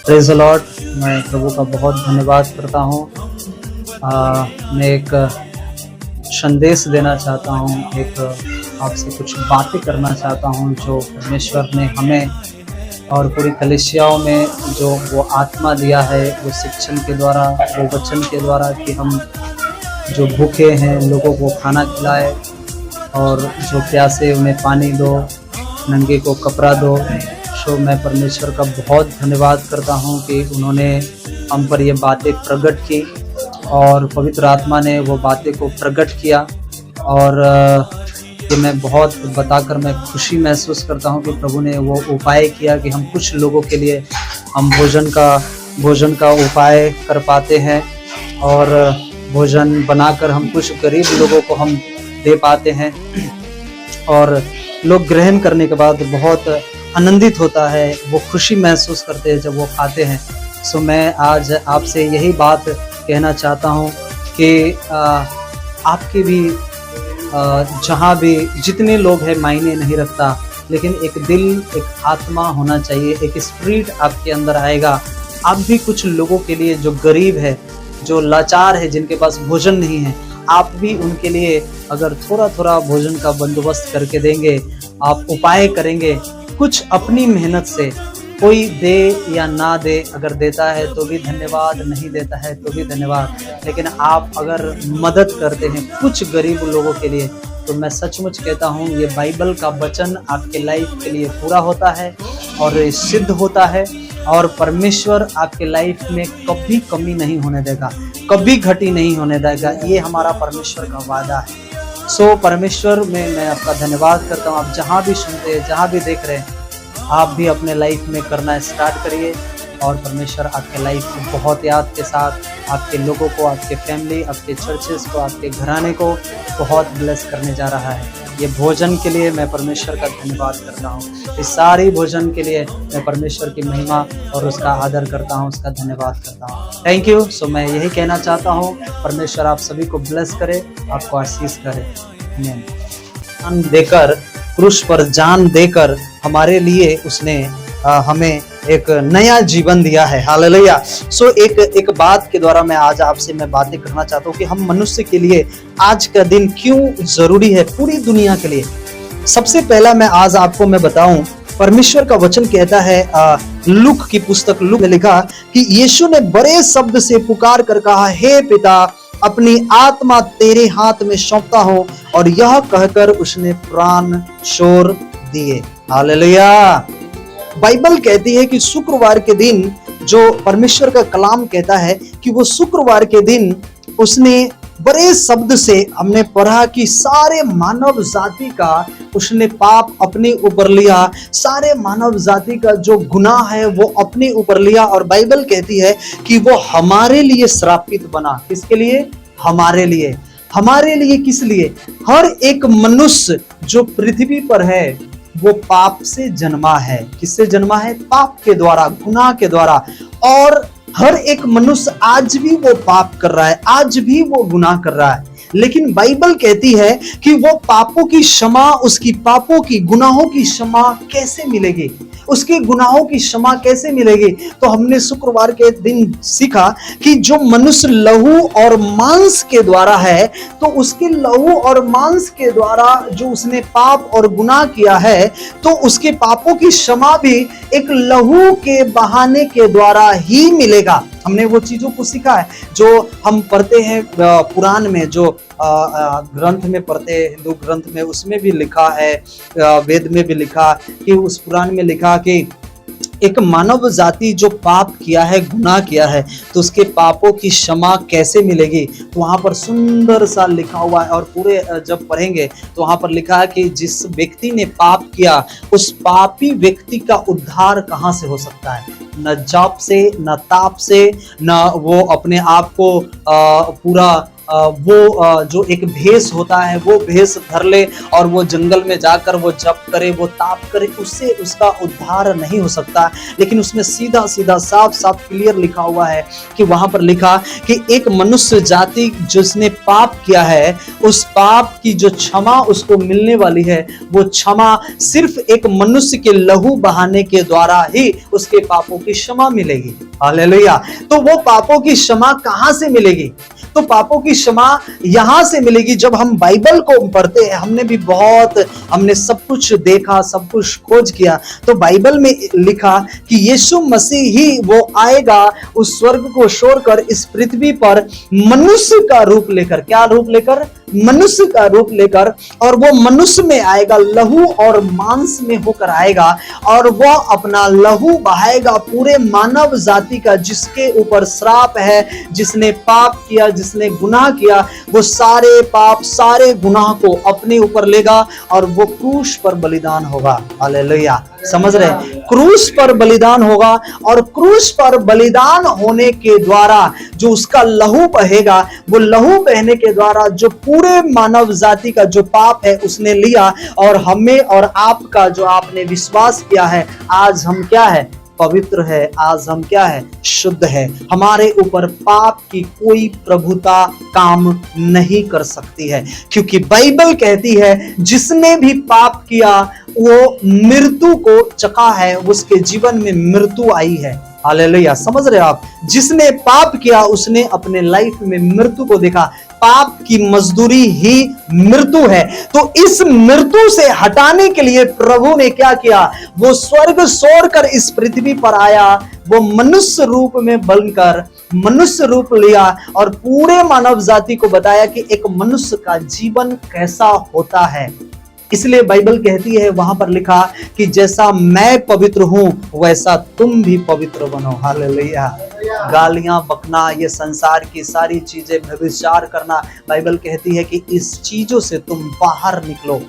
Praise the Lord. मैं प्रभु का बहुत धन्यवाद करता हूँ। मैं एक संदेश देना चाहता हूँ, एक आपसे कुछ बातें करना चाहता हूँ जो परमेश्वर ने हमें और पूरी कलीसियाओं में जो वो आत्मा दिया है, वो शिक्षण के द्वारा, वो वचन के द्वारा कि हम जो भूखे हैं लोगों को खाना खिलाए और जो प्यासे उन्हें पानी दो, नंगे को कपड़ा दो। सो मैं परमेश्वर का बहुत धन्यवाद करता हूँ कि उन्होंने हम पर ये बातें प्रकट की और पवित्र आत्मा ने वो बातें को प्रकट किया। और ये मैं बहुत बताकर मैं खुशी महसूस करता हूँ कि प्रभु ने वो उपाय किया कि हम कुछ लोगों के लिए हम भोजन का उपाय कर पाते हैं और भोजन बनाकर हम कुछ गरीब लोगों को हम दे पाते हैं और लोग ग्रहण करने के बाद बहुत आनंदित होता है, वो खुशी महसूस करते हैं जब वो खाते हैं। सो मैं आज आपसे यही बात कहना चाहता हूँ कि आपके भी जहाँ भी जितने लोग हैं मायने नहीं रखता, लेकिन एक दिल, एक आत्मा होना चाहिए, एक स्पिरिट आपके अंदर आएगा। आप भी कुछ लोगों के लिए जो गरीब है, जो लाचार है, जिनके पास भोजन नहीं है, आप भी उनके लिए अगर थोड़ा थोड़ा भोजन का बंदोबस्त करके देंगे, आप उपाय करेंगे कुछ अपनी मेहनत से, कोई दे या ना दे, अगर देता है तो भी धन्यवाद, नहीं देता है तो भी धन्यवाद, लेकिन आप अगर मदद करते हैं कुछ गरीब लोगों के लिए, तो मैं सचमुच कहता हूँ ये बाइबल का वचन आपके लाइफ के लिए पूरा होता है और सिद्ध होता है और परमेश्वर आपके लाइफ में कभी कमी नहीं होने देगा, कभी घटी नहीं होने देगा। ये हमारा परमेश्वर का वादा है। सो परमेश्वर में मैं आपका धन्यवाद करता हूँ। आप जहाँ भी सुनते हैं, जहाँ भी देख रहे हैं, आप भी अपने लाइफ में करना स्टार्ट करिए और परमेश्वर आपके लाइफ में बहुत याद के साथ आपके लोगों को, आपके फैमिली, आपके चर्चेस को, आपके घराने को बहुत ब्लेस करने जा रहा है। ये भोजन के लिए मैं परमेश्वर का धन्यवाद करता हूँ। इस सारी भोजन के लिए मैं परमेश्वर की महिमा और उसका आदर करता हूँ, उसका धन्यवाद करता हूँ। Thank you. सो मैं यही कहना चाहता हूँ, परमेश्वर आप सभी को ब्लेस करे, आपको आशीष करे। जान देकर, क्रूस पर जान देकर हमारे लिए उसने हमें एक नया जीवन दिया है। हालेलुया। सो एक बात के द्वारा मैं आज आपसे मैं बातें करना चाहता हूँ कि हम मनुष्य के लिए आज का दिन क्यों जरूरी है, पूरी दुनिया के लिए। सबसे पहला मैं आज आपको मैं बताऊं, परमेश्वर का वचन कहता है, लूक की पुस्तक लूक में लिखा कि यीशु ने बड़े शब्द से पुकार कर कहा, हे पिता, अपनी आत्मा तेरे हाथ में सौंपता हूं, और यह कहकर उसने प्राण छोड़ दिए। हालेलुया। बाइबल कहती है कि शुक्रवार के दिन, जो परमेश्वर का कलाम कहता है कि वो शुक्रवार के दिन उसने बड़े शब्द से, हमने पढ़ा कि सारे मानव जाति का उसने पाप अपने ऊपर लिया, सारे मानव जाति का जो गुनाह है वो अपने ऊपर लिया। और बाइबल कहती है कि वो हमारे लिए श्रापित बना। किसके लिए? हमारे लिए। हमारे लिए किस लिए? हर एक मनुष्य जो पृथ्वी पर है वो पाप से जन्मा है। किससे जन्मा है? पाप के द्वारा, गुनाह के द्वारा। और हर एक मनुष्य आज भी वो पाप कर रहा है, आज भी वो गुनाह कर रहा है। लेकिन बाइबल कहती है कि वो पापों की क्षमा, उसकी पापों की, गुनाहों की क्षमा कैसे मिलेगी, उसके गुनाहों की क्षमा कैसे मिलेगी। तो हमने शुक्रवार के दिन सीखा कि जो मनुष्य लहू और मांस के द्वारा है, तो उसके लहू और मांस के द्वारा जो उसने पाप और गुनाह किया है, तो उसके पापों की क्षमा भी एक लहू के बहाने के द्वारा ही मिलेगा। हमने वो चीजों को सीखा है जो हम पढ़ते हैं पुराण में, जो ग्रंथ में पढ़ते हैं, हिंदू ग्रंथ में, उसमें भी लिखा है, वेद में भी लिखा कि उस पुराण में लिखा कि एक मानव जाति जो पाप किया है, गुनाह किया है, तो उसके पापों की क्षमा कैसे मिलेगी। तो वहां पर सुंदर सा लिखा हुआ है, और पूरे जब पढ़ेंगे तो वहां पर लिखा है कि जिस व्यक्ति ने पाप किया, उस पापी व्यक्ति का उद्धार कहां से हो सकता है? न जाप से, न ताप से, न वो अपने आप को पूरा वो जो एक भेष होता है वो भेष धर ले और वो जंगल में जाकर वो जप करे, वो ताप करे, उससे उसका उद्धार नहीं हो सकता। लेकिन उसमें सीधा सीधा साफ साफ क्लियर लिखा हुआ है कि वहां पर लिखा कि एक मनुष्य जाति जिसने पाप किया है, उस पाप की जो क्षमा उसको मिलने वाली है, वो क्षमा सिर्फ एक मनुष्य के लहू बहाने के द्वारा ही उसके पापों की क्षमा मिलेगी। हालेलुया। तो वो पापों की क्षमा कहां से मिलेगी? तो पापों की क्षमा यहां से मिलेगी जब हम बाइबल को पढ़ते हैं। हमने सब कुछ देखा, सब कुछ खोज किया, तो बाइबल में लिखा कि यीशु मसीह ही वो आएगा उस स्वर्ग को छोड़कर इस पृथ्वी पर मनुष्य का रूप लेकर। क्या रूप लेकर? मनुष्य का रूप लेकर। और वो मनुष्य में आएगा, लहू और मांस में होकर आएगा, और वो अपना लहू बहाएगा पूरे मानव जाति का, जिसके ऊपर श्राप है, जिसने पाप किया, जिसने गुनाह किया, वो सारे पाप सारे गुनाह को अपने ऊपर लेगा और वो क्रूस पर बलिदान होगा। हालेलुया। समझ रहे? क्रूस पर बलिदान होगा, और क्रूस पर बलिदान होने के द्वारा जो उसका लहू बहेगा, वो लहू बहने के द्वारा जो पूरे मानव जाति का जो पाप है उसने लिया, और हमें और आपका जो आपने विश्वास किया है, आज हम क्या है? पवित्र है। आज हम क्या है? शुद्ध है। हमारे ऊपर पाप की कोई प्रभुता काम नहीं कर सकती है, क्योंकि बाइबल कहती है जिसने भी पाप किया वो मृत्यु को चखा है, उसके जीवन में मृत्यु आई है। हालेलुया। समझ रहे हो आप? जिसने पाप किया उसने अपने लाइफ में मृत्यु को देखा। पाप की मजदूरी ही मृत्यु है। तो इस मृत्यु से हटाने के लिए प्रभु ने क्या किया? वो स्वर्ग छोड़कर इस पृथ्वी पर आया, वो मनुष्य रूप में बनकर मनुष्य रूप लिया और पूरे मानव जाति को बताया कि एक मनुष्य का जीवन कैसा होता है। इसलिए बाइबल कहती है, वहां पर लिखा कि जैसा मैं पवित्र हूं वैसा तुम भी पवित्र बनो। हालेलुया। गालियां बकना, ये संसार की सारी चीजें, व्यभिचार करना, बाइबल कहती है कि इस चीजों से तुम बाहर निकलो।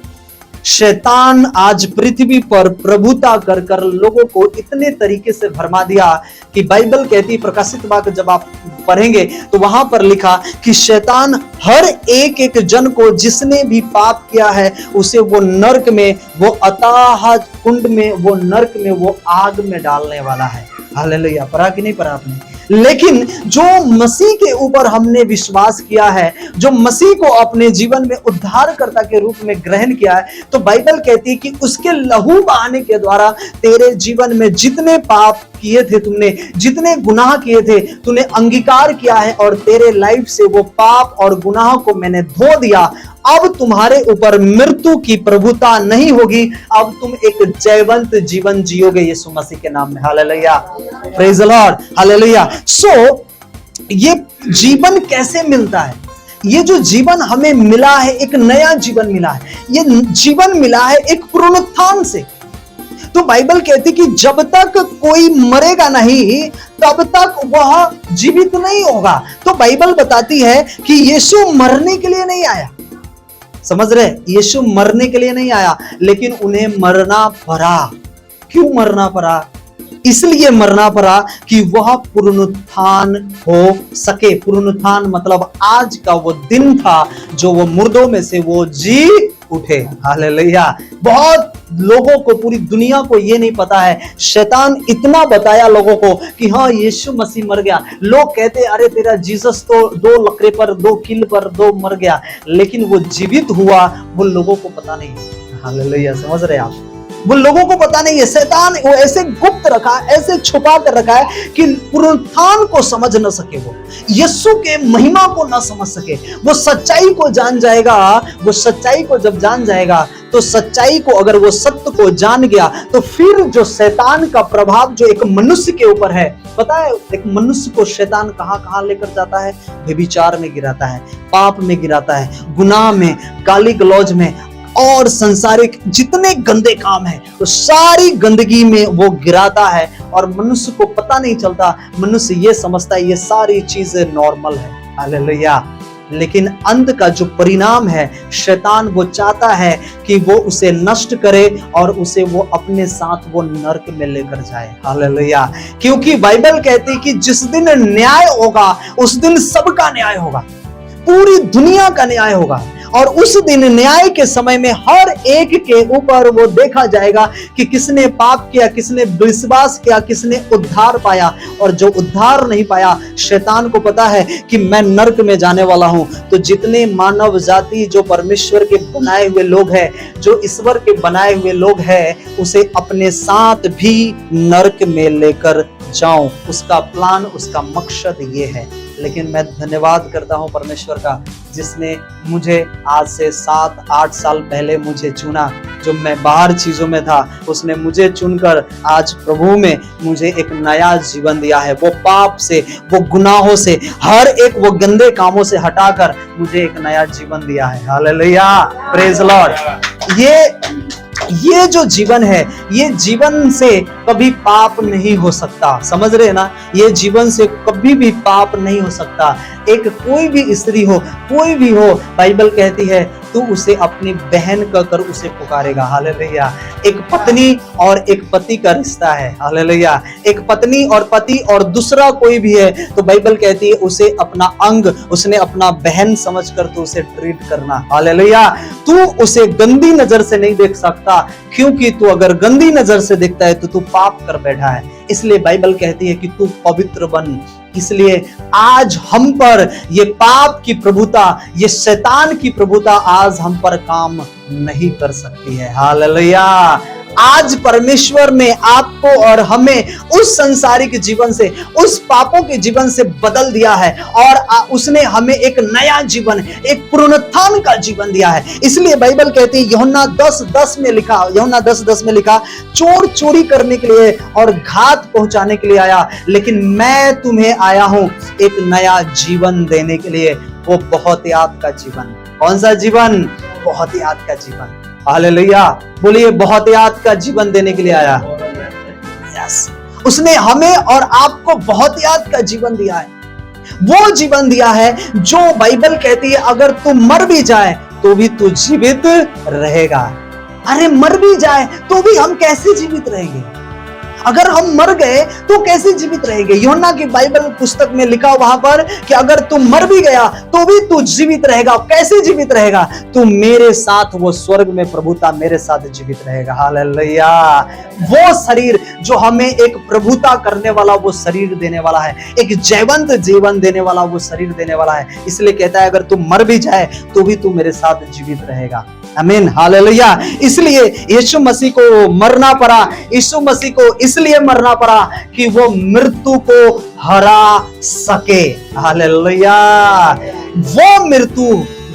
शैतान आज पृथ्वी पर प्रभुता कर कर लोगों को इतने तरीके से भरमा दिया कि बाइबल कहती है, प्रकाशित वाक्य जब आप पढ़ेंगे तो वहां पर लिखा कि शैतान हर एक एक जन को जिसने भी पाप किया है उसे वो नरक में, वो अथाह कुंड में, वो नरक में, वो आग में डालने वाला है। हालेलुया। पढ़ा कि नहीं पढ़ा आपने? लेकिन जो मसीह के ऊपर हमने विश्वास किया है, जो मसीह को अपने जीवन में उद्धारकर्ता के रूप में ग्रहण किया है, तो बाइबल कहती है कि उसके लहू बहाने के द्वारा तेरे जीवन में जितने पाप किए थे, तुमने जितने गुनाह किए थे, तूने अंगीकार किया है और तेरे लाइफ से वो पाप और गुनाह को मैंने धो दिया। अब तुम्हारे ऊपर मृत्यु की प्रभुता नहीं होगी। अब तुम एक जयवंत जीवन जियोगे यीशु मसीह के नाम में। Hallelujah. Praise the Lord. Hallelujah. So ये जीवन कैसे मिलता है? ये जो जीवन हमें मिला है, एक नया जीवन मिला है। ये जीवन मिला है एक पुनरुत्थान से। तो बाइबल कहती कि जब तक कोई मरेगा नहीं तब तक वह जीवित नहीं होगा। तो बाइबल बताती है कि यीशु मरने के लिए नहीं आया। समझ रहे? यीशु मरने के लिए नहीं आया, लेकिन उन्हें मरना पड़ा। क्यों मरना पड़ा? इसलिए मरना पड़ा कि वह पुनरुत्थान हो सके। पुनरुत्थान मतलब आज का वो दिन था जो वो मुर्दों में से वो जी उठे। हालेलुया। बहुत लोगों को, पूरी दुनिया को ये नहीं पता है। शैतान इतना बताया लोगों को कि हाँ यीशु मसीह मर गया। लोग कहते अरे तेरा जीसस तो 2 लकड़े पर, 2 कील पर, 2 मर गया, लेकिन वो जीवित हुआ, वो लोगों को पता नहीं। हालेलुया। समझ रहे आप? वो लोगों को पता नहीं है। शैतान वो ऐसे गुप्त रखा, ऐसे छुपा कर रखा है कि पुनरुत्थान को समझ न सके, वो यीशु के महिमा को न समझ सके। वो सच्चाई को जान जाएगा। वो सच्चाई को जब जान जाएगा तो सच्चाई को, अगर वो सत्य को जान गया, तो फिर जो शैतान का प्रभाव जो एक मनुष्य के ऊपर है, पता है एक मनुष्य को शैतान कहां कहां लेकर जाता है? व्यभिचार में गिराता है, पाप में गिराता है, गुनाह में, गाली गलौज में, और संसारिक जितने गंदे काम है तो सारी गंदगी में वो गिराता है। और मनुष्य को पता नहीं चलता, मनुष्य ये समझता है ये सारी चीजें नॉर्मल है। हालेलुया। लेकिन अंत का जो परिणाम है, शैतान वो चाहता है कि वो उसे नष्ट करे और उसे वो अपने साथ वो नरक में लेकर जाए। हालेलुया। क्योंकि बाइबल कहती है कि जिस दिन न्याय होगा उस दिन सबका न्याय होगा। पूरी दुनिया का न्याय होगा। और उस दिन न्याय के समय में हर एक के ऊपर वो देखा जाएगा कि किसने पाप किया, किसने विश्वास किया, किसने उद्धार पाया। और जो उद्धार नहीं पाया, शैतान को पता है कि मैं नरक में जाने वाला हूं। तो जितने मानव जाति जो परमेश्वर के बनाए हुए लोग हैं, जो ईश्वर के बनाए हुए लोग हैं, उसे अपने साथ भी नरक में लेकर जाऊं, उसका प्लान, उसका मकसद ये है। लेकिन मैं धन्यवाद करता हूं परमेश्वर का, जिसने मुझे आज से 7-8 साल पहले मुझे चुना। जो मैं बाहर चीजों में था, उसने मुझे चुनकर आज प्रभु में मुझे एक नया जीवन दिया है। वो पाप से, वो गुनाहों से, हर एक वो गंदे कामों से हटाकर मुझे एक नया जीवन दिया है। Hallelujah, praise Lord. ये जो जीवन है, ये जीवन से कभी पाप नहीं हो सकता। समझ रहे हैं ना? ये जीवन से कभी भी पाप नहीं हो सकता। एक कोई भी स्त्री हो, कोई भी हो, बाइबल कहती है तू उसे अपनी बहन कहकर उसे पुकारेगा। हालेलुया। एक पत्नी और एक पति का रिश्ता है। हालेलुया। एक पत्नी और पति और दूसरा कोई भी है तो बाइबल कहती है उसे अपना अंग, उसने अपना बहन समझकर तो उसे ट्रीट करना। हालेलुया। तू उसे गंदी नजर से नहीं देख सकता, क्योंकि तू अगर गंदी नजर से देखता है तो तू पाप कर बैठा है। इसलिए बाइबल कहती है कि तू पवित्र बन। इसलिए आज हम पर ये पाप की प्रभुता, ये शैतान की प्रभुता आज हम पर काम नहीं कर सकती है। हालेलुया। आज परमेश्वर ने आपको और हमें उस संसारिक जीवन से, उस पापों के जीवन से बदल दिया है और उसने हमें एक नया जीवन, एक पुनरुत्थान का जीवन दिया है। इसलिए बाइबल कहती है यूहन्ना 10:10 में लिखा, चोर चोरी करने के लिए और घात पहुंचाने के लिए आया, लेकिन मैं तुम्हें आया हूं एक नया जीवन देने के लिए। वो बहुत याद का जीवन। कौन सा जीवन? बहुत याद का जीवन। हालेलुया। बोलिए, बहुत याद का जीवन देने के लिए आया। यस, उसने हमें और आपको बहुत याद का जीवन दिया है। वो जीवन दिया है जो बाइबल कहती है अगर तू मर भी जाए तो भी तू जीवित रहेगा। अरे मर भी जाए तो भी हम कैसे जीवित रहेंगे? अगर हम मर गए तो कैसे जीवित रहेंगे? यूहन्ना की बाइबल पुस्तक में लिखा वहां पर कि अगर तू मर भी गया तो भी तू जीवित रहेगा। कैसे जीवित रहेगा? तू मेरे साथ, वो स्वर्ग में प्रभुता मेरे साथ जीवित रहेगा। हालेलुया। वो शरीर जो हमें एक प्रभुता करने वाला वो शरीर देने वाला है, एक जीवंत जीवन देने वाला वो शरीर देने वाला है। इसलिए कहता है अगर तू मर भी जाए तो भी तू मेरे साथ जीवित रहेगा। आमीन। हालेलुया। इसलिए यीशु मसीह को मरना पड़ा। यीशु मसीह को इसलिए मरना पड़ा कि वो मृत्यु को हरा सके। हालेलुया। वो मृत्यु,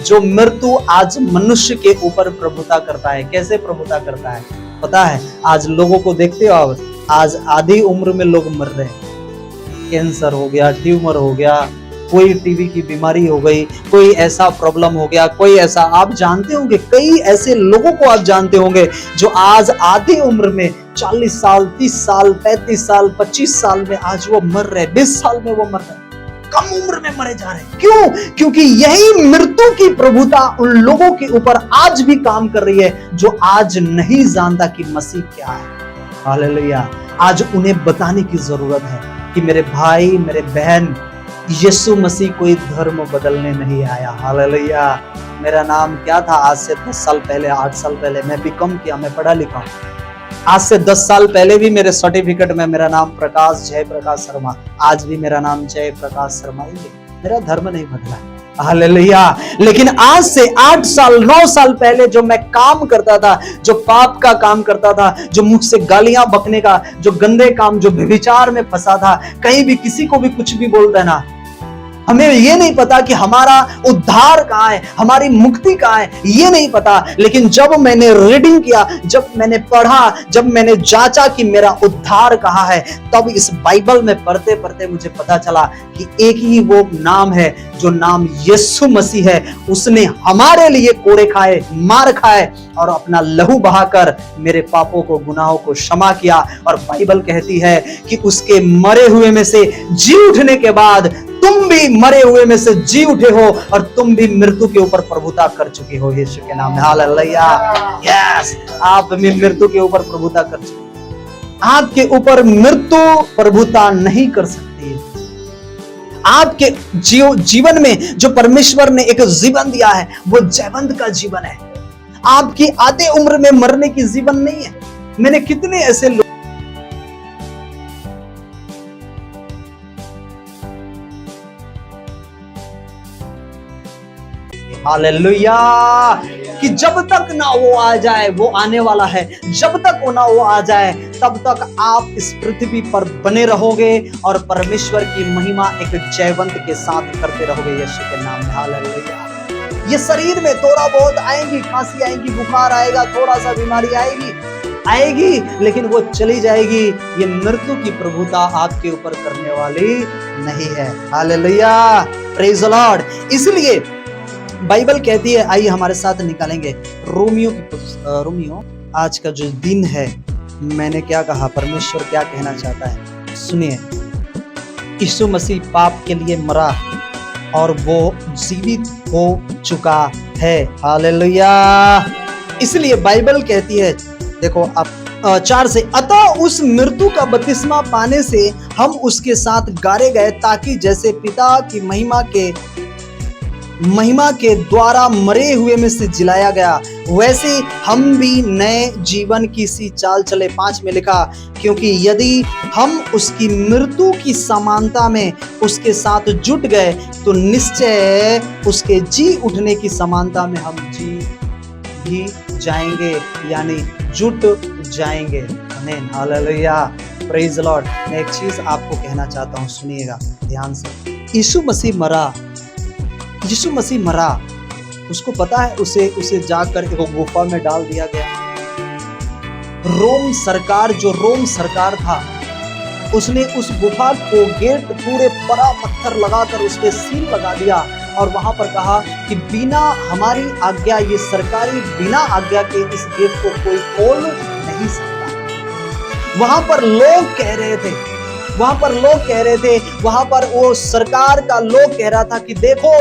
जो मृत्यु आज मनुष्य के ऊपर प्रभुता करता है। कैसे प्रभुता करता है पता है? आज लोगों को देखते हो, आप आज आधी उम्र में लोग मर रहे हैं। कैंसर हो गया, ट्यूमर हो गया, कोई टीबी की बीमारी हो गई, कोई ऐसा प्रॉब्लम हो गया, कोई ऐसा, आप जानते होंगे कई ऐसे लोगों को आप जानते होंगे जो आज आधी उम्र में 40 साल, 30 साल, 35 साल, 25 साल में आज वो मर रहे, 20 साल में वो मर रहे, कम उम्र में मरे जा रहे। क्यों? क्योंकि यही मृत्यु की प्रभुता उन लोगों के ऊपर आज भी काम कर रही है जो आज नहीं जानता कि मसीह क्या है। हालेलुया। आज उन्हें बताने की जरूरत है कि मेरे भाई, मेरे बहन, यीशु मसीह कोई धर्म बदलने नहीं आया। हालेलुया। मेरा नाम क्या था आज से 10 साल पहले, 8 साल पहले? मैं बीकॉम किया, मैं पढ़ा लिखा हूं। आज से 10 साल पहले भी मेरे सर्टिफिकेट में मेरा नाम प्रकाश, जयप्रकाश शर्मा, आज भी मेरा नाम जयप्रकाश शर्मा ही है। मेरा धर्म नहीं बदला। हालेलुया। लेकिन आज से 8 साल, 9 साल पहले जो मैं काम करता था, जो पाप का काम करता था, जो मुख से गालियां बकने का, जो गंदे काम, जो व्यभिचार में फंसा था, कहीं भी किसी को भी कुछ भी बोलता है ना, हमें ये नहीं पता कि हमारा उद्धार कहाँ है, हमारी मुक्ति कहाँ है, ये नहीं पता। लेकिन जब मैंने रीडिंग किया, जब मैंने पढ़ा, जब मैंने जांचा कि मेरा उद्धार कहाँ है, तब इस बाइबल में पढ़ते पढ़ते मुझे पता चला कि एक ही वो नाम है जो नाम यीशु मसीह है। उसने हमारे लिए कोड़े खाए, मार खाए और अपना लहू बहाकर मेरे पापों को, गुनाहों को क्षमा किया। और बाइबल कहती है कि उसके मरे हुए में से जी उठने के बाद तुम भी मरे हुए में से जी उठे हो और तुम भी मृत्यु के ऊपर प्रभुता कर चुके हो यीशु के नाम में। हालेलुया। यस, आप भी मृत्यु के ऊपर प्रभुता कर चुके। आपके ऊपर मृत्यु प्रभुता नहीं कर सकती है। आपके जीवन में जो परमेश्वर ने एक जीवन दिया है वो जयवंत का जीवन है। आपकी आधे उम्र में मरने की जीवन नहीं है। मैंने कितने ऐसे लोग हालेलुया कि जब तक ना वो आ जाए, वो आने वाला है, जब तक वो ना वो आ जाए तब तक आप इस पृथ्वी पर बने रहोगे और परमेश्वर की महिमा एक जयवंत के साथ करते रहोगे यीशु के नाम में। हालेलुया। ये शरीर में थोड़ा बहुत आएंगी, खांसी आएगी, बुखार आएगा, थोड़ा सा बीमारी आएगी, लेकिन वो चली जाएगी। ये मृत्यु की प्रभुता आपके ऊपर करने वाली नहीं है। Hallelujah, praise the Lord. इसलिए बाइबल कहती है, आइए हमारे साथ निकालेंगे रोमियो आज का जो दिन है। मैंने क्या कहा, परमेश्वर क्या कहना चाहता है, सुनिए। यीशु मसीह पाप के लिए मरा और वो जीवित हो चुका है। हालेलुया। इसलिए बाइबल कहती है, देखो आप 4 से, अतः उस मृत्यु का बपतिस्मा पाने से हम उसके साथ गाड़े गए, ताकि जैसे पिता की महिमा के द्वारा मरे हुए में से जिलाया गया, वैसे हम भी नए जीवन की सी चाल चले। 5 में लिखा, क्योंकि यदि हम उसकी मृत्यु की समानता में उसके साथ जुट गए तो निश्चय उसके जी उठने की समानता में हम जी भी जाएंगे, यानी जुट जाएंगे। आमीन, हालेलुया, प्रेज द लॉर्ड। मैं एक चीज आपको कहना चाहता हूं, सुनिएगा ध्यान से। यीशु मसीह मरा, उसको पता है, उसे जाकर एक गुफा में डाल दिया गया। रोम सरकार था, उसने उस गुफा को गेट पूरे बड़ा पत्थर लगाकर उस पे सील लगा दिया और वहां पर कहा कि बिना हमारी आज्ञा, ये सरकारी बिना आज्ञा के इस गेट को कोई खोल नहीं सकता। वहां पर लोग कह रहे थे, वहां पर वो सरकार का लोग कह रहा था कि देखो,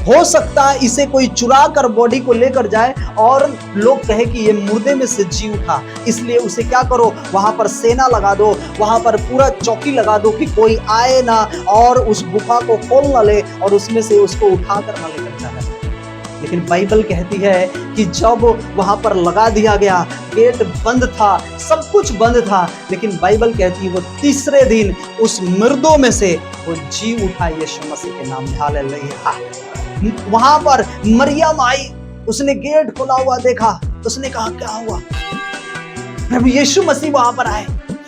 हो सकता है इसे कोई चुरा कर बॉडी को लेकर जाए और लोग कहे कि ये मुर्दे में से जी उठा, इसलिए उसे क्या करो, वहां पर सेना लगा दो, वहां पर पूरा चौकी लगा दो कि कोई आए ना और उस गुफा को खोल ना ले और उसमें से उसको उठा कर ना लेकर जाए। लेकिन बाइबल कहती है कि जब वहां पर लगा दिया गया, गेट बंद था, सब कुछ बंद था, लेकिन बाइबल कहती है वो तीसरे दिन उस मुर्दों में से वो जी उठा यीशु मसीह के नाम में। हालेलुया। वहां पर मरियम आई, उसने गेट खुला हुआ देखा, उसने कहा क्या हुआ, प्रभु यीशु मसीह वहां पर आए।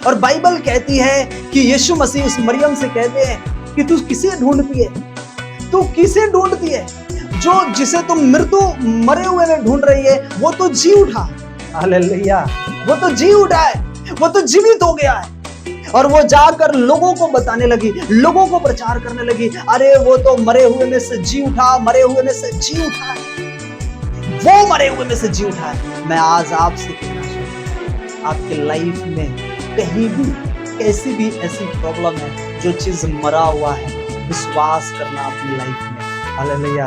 और बाइबल कहती है कि यीशु मसीह उस मरियम से कहते हैं कि तू किसे ढूंढती है, जिसे तुम मृत्यु मरे हुए में ढूंढ रही है, वो तो जी उठा। हालेलुया, वो तो जी उठा है, वो तो जीवित हो गया है। और वो जाकर लोगों को बताने लगी, लोगों को प्रचार करने लगी, अरे वो तो मरे हुए में से जी उठा, वो मरे हुए में से जी उठा है। मैं आज आपसे कहना चाहता हूं, आपके लाइफ में कहीं भी कैसी भी ऐसी प्रॉब्लम है, जो चीज मरा हुआ है, विश्वास करना अपनी लाइफ में। हालेलुया,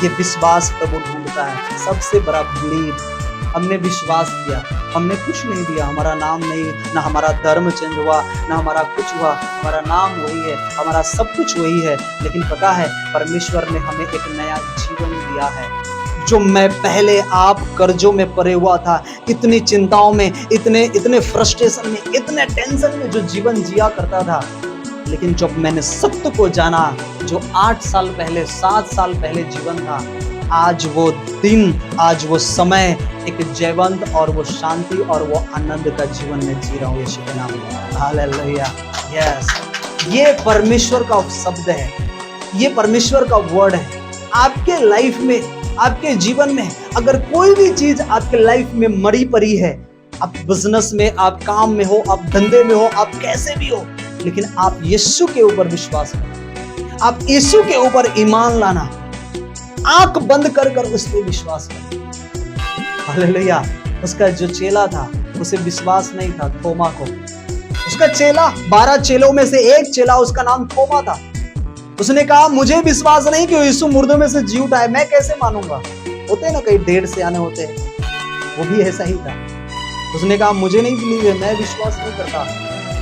ये विश्वास प्रभु ढूंढता है। सबसे बड़ा बिलीव, हमने विश्वास किया, हमने कुछ नहीं दिया, हमारा नाम नहीं, ना हमारा धर्म चेंज हुआ, ना हमारा कुछ हुआ, हमारा नाम वही है, हमारा सब कुछ वही है। लेकिन पता है परमेश्वर ने हमें एक नया जीवन दिया है। जो मैं पहले आप कर्जों में पड़े हुआ था, इतनी चिंताओं में, इतने फ्रस्ट्रेशन में, इतने टेंशन में जो जीवन जिया करता था, लेकिन जब मैंने सत्य को जाना, जो 8 साल पहले, 7 साल पहले जीवन था, आज वो दिन, आज वो समय एक जयवंत और वो शांति और वो आनंद का जीवन में जी रहा हूँ यीशु के नाम में। हालेलुया, यस, ये परमेश्वर का शब्द है, ये परमेश्वर का वर्ड है। आपके लाइफ में, आपके जीवन में अगर कोई भी चीज आपके लाइफ में मरी पड़ी है, आप बिजनेस में, आप काम में हो, आप धंधे में हो, आप कैसे भी हो, लेकिन आप यीशु के ऊपर विश्वास करो, आप यीशु के ऊपर ईमान लाना, आंख बंद कर उस पर विश्वास करो। हालेलुया। उसका जो चेला था, उसे विश्वास नहीं था, थोमा को। उसका चेला, 12 चेलों में से एक चेला, उसका नाम थोमा था। उसने कहा मुझे विश्वास नहीं कि यीशु मुर्दों में से जी उठा है, मैं कैसे मानूंगा। होते ना कई 1.5 से आने होते हैं, वो भी ऐसा ही था। उसने कहा मुझे नहीं बिलीव है, मैं विश्वास नहीं करता।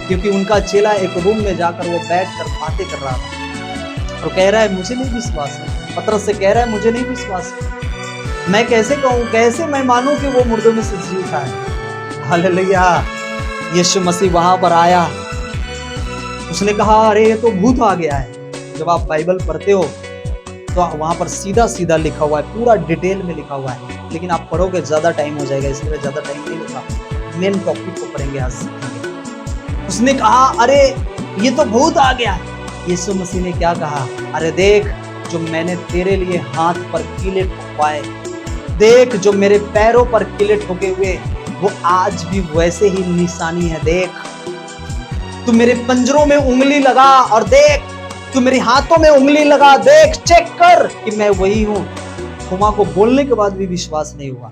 क्योंकि उनका चेला एक रूम में जाकर वो बैठकर बातें कर रहा था और कह रहा है मुझे नहीं विश्वास है। पतरस से कह रहा है मुझे नहीं विश्वास है, मैं कैसे कहूँ, कैसे मैं मानूं कि वो मुर्दों में से जी उठा है। हालेलुया। यीशु मसीह वहां पर आया, उसने कहा अरे ये तो भूत आ गया है। जब आप बाइबल पढ़ते हो तो वहां पर सीधा सीधा लिखा हुआ है, पूरा डिटेल में लिखा हुआ है, लेकिन आप पढ़ोगे ज्यादा टाइम हो जाएगा, इसलिए ज्यादा टाइम नहीं लिखा, मेन टॉपिक को पढ़ेंगे आज सीखेंगे। उसने कहा अरे ये तो भूत आ गया। यीशु मसीह ने क्या कहा, अरे देख जो मैंने तेरे लिए हाथ पर कीले ठोकवाए, देख जो मेरे पैरों पर कीले ठोके हुए, वो आज भी वैसे ही निशानी है। देख तू मेरे पंजरों में उंगली लगा और देख, तू मेरे हाथों में उंगली लगा, देख चेक कर कि मैं वही हूं। थोमा को बोलने के बाद भी विश्वास नहीं हुआ।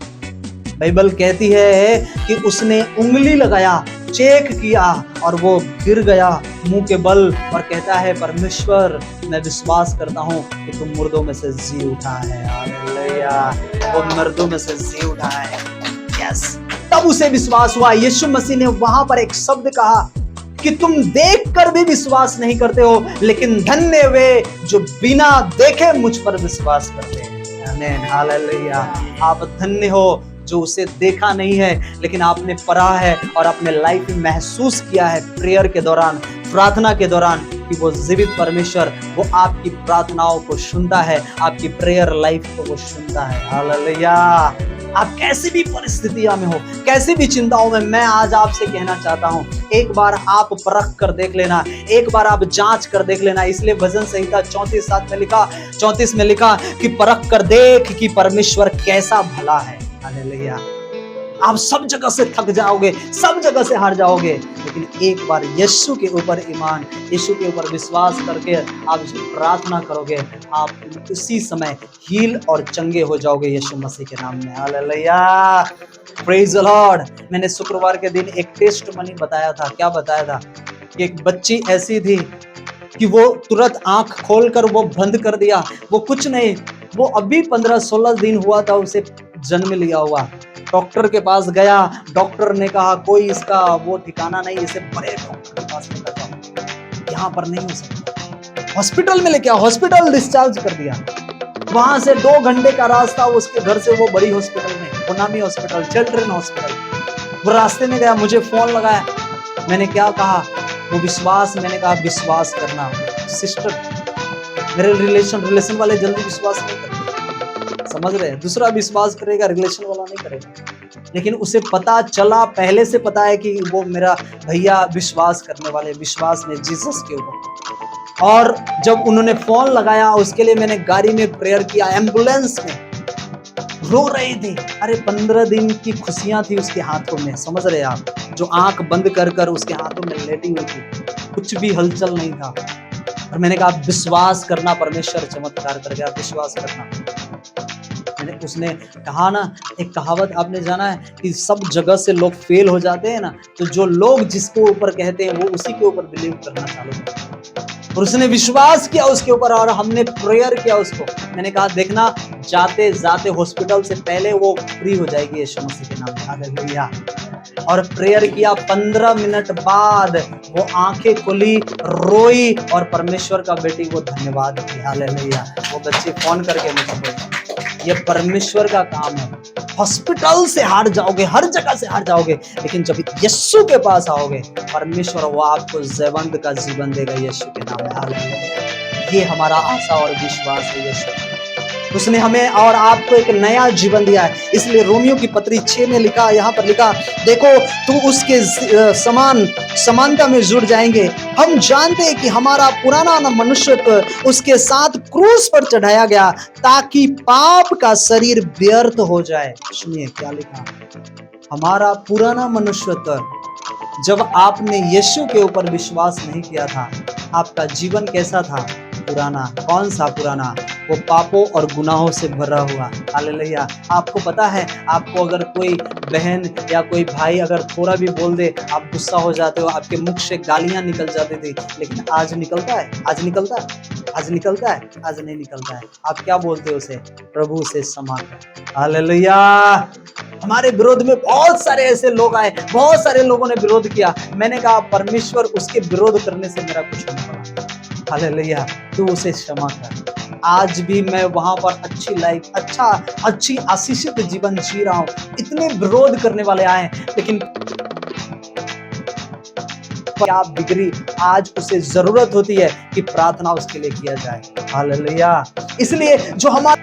बाइबल कहती है कि उसने उंगली लगाया, चेक किया और वो गिर गया मुंह के बल और कहता है परमेश्वर मैं विश्वास करता हूं कि तुम मुर्दों में से जी उठा है। हालेलुया, वो मुर्दों में से जी उठा है। यस, तब उसे विश्वास हुआ। यीशु मसीह ने वहां पर एक शब्द कहा कि तुम देखकर भी विश्वास नहीं करते हो, लेकिन धन्य वे जो बिना देखे मुझ पर विश्वास करते हैं। आमीन, हालेलुया। आप धन्य हो जो उसे देखा नहीं है, लेकिन आपने पढ़ा है और अपने लाइफ में महसूस किया है प्रेयर के दौरान, प्रार्थना के दौरान, कि वो जीवित परमेश्वर वो आपकी प्रार्थनाओं को सुनता है, आपकी प्रेयर लाइफ को वो सुनता है। हालेलुया। आप कैसी भी परिस्थितियों में हो, कैसी भी चिंताओं में, मैं आज आपसे कहना चाहता हूं, एक बार आप परख कर देख लेना, एक बार आप जांच कर देख लेना। इसलिए भजन संहिता 34 में लिखा कि परख कर देख कि परमेश्वर कैसा भला है। हालेलुया। आप सब जगह से थक जाओगे, सब जगह से हार जाओगे, लेकिन एक बार यीशु के ऊपर ईमान, यीशु के ऊपर विश्वास करके आप जो प्रार्थना करोगे, आप उसी समय हील और चंगे हो जाओगे यीशु मसीह के नाम में। Hallelujah, praise the Lord. मैंने शुक्रवार के दिन एक टेस्टमनी बताया था। क्या बताया था? कि एक बच्ची ऐसी थी कि वो तुरंत आंख खोलकर वो बंद कर दिया, वो कुछ नहीं, वो अभी 15-16 दिन हुआ था उसे जन्म लिया हुआ। डॉक्टर के पास गया, डॉक्टर ने कहा कोई इसका वो ठिकाना नहीं, इसे बड़े डॉक्टर के पास लेकर जाओ, यहाँ पर नहीं हो सकता। हॉस्पिटल में लेके आओ, हॉस्पिटल डिस्चार्ज कर दिया। वहां से 2 घंटे का रास्ता उसके घर से वो बड़ी हॉस्पिटल में, ओनामी हॉस्पिटल, चिल्ड्रन हॉस्पिटल। वो रास्ते में गया, मुझे फोन लगाया, मैंने क्या कहा, वो विश्वास, मैंने कहा विश्वास करना। सिस्टर, मेरे रिलेशन वाले जल्दी विश्वास नहीं करते, समझ रहे हैं? दूसरा विश्वास करेगा, रिलेशन वाला नहीं करेगा। लेकिन उसे पता चला, पहले से पता है कि वो मेरा भैया विश्वास करने वाले, विश्वास में जीसस के ऊपर। और जब उन्होंने फोन लगाया, उसके लिए मैंने गाड़ी में प्रेयर किया, एम्बुलेंस में रो रही थी। अरे 15 दिन की खुशियां थी उसके हाथों में, समझ रहे आप? जो आंख बंद कर कर उसके हाथों में लेटी हुई थी, कुछ भी हलचल नहीं था। और मैंने कहा विश्वास करना, परमेश्वर चमत्कार कर गया, विश्वास करना। उसने कहा ना, एक कहावत आपने जाना है कि सब जगह से लोग फेल हो जाते हैं ना, तो जो लोग जिसको ऊपर कहते हैं वो उसी के ऊपर बिलीव करना चालू करते हैं। और उसने विश्वास किया उसके ऊपर और हमने प्रेयर किया उसको। मैंने कहा देखना, जाते जाते हॉस्पिटल से पहले वो फ्री हो जाएगी यीशु मसीह के नाम में। हालेलुया। और प्रेयर किया, 15 मिनट बाद वो आंखें खुली, रोई और परमेश्वर का बेटी को धन्यवाद दी। हालेलुया। वो बच्ची फोन करके मुझे बोली ये परमेश्वर का काम है। हॉस्पिटल से हार जाओगे, हर जगह से हार जाओगे, लेकिन जब यीशु के पास आओगे, परमेश्वर वो आपको जीवंत का जीवन देगा यीशु के नाम में। हालेलुया। ये हमारा आशा और विश्वास है यीशु। उसने हमें और आपको एक नया जीवन दिया है। इसलिए रोमियो की पत्री 6 में लिखा, यहाँ पर लिखा, देखो तुम उसके समानता में जुड़ जाएंगे। हम जानते हैं कि हमारा पुराना मनुष्य उसके साथ क्रूस पर चढ़ाया गया ताकि पाप का शरीर व्यर्थ हो जाए। सुनिए क्या लिखा, हमारा पुराना मनुष्य। जब आपने यीशु के ऊपर विश्वास नहीं किया था, आपका जीवन कैसा था? पुराना। कौन सा पुराना? वो पापों और गुनाहों से भरा हुआ। हालेलुया। आपको पता है, आपको अगर कोई बहन या कोई भाई अगर थोड़ा भी बोल दे, आप गुस्सा हो जाते हो, आपके मुख से गालियां निकल जाती थी, लेकिन आज निकलता है? आज निकलता है? आज निकलता है? आज नहीं निकलता है। आप क्या बोलते हो उसे? प्रभु से क्षमा कर। हालेलुया। हमारे विरोध में बहुत सारे ऐसे लोग आए, बहुत सारे लोगों ने विरोध किया। मैंने कहा परमेश्वर उसके विरोध करने से मेरा कुछ नहीं पड़ा, हालेलुया, तू उसे क्षमा कर। आज भी मैं वहां पर अच्छी लाइफ, अच्छी आशीषित जीवन जी रहा हूं। इतने विरोध करने वाले आए, लेकिन क्या बिगड़ी? आज उसे जरूरत होती है कि प्रार्थना उसके लिए किया जाए, हालेलुया। इसलिए जो हमारे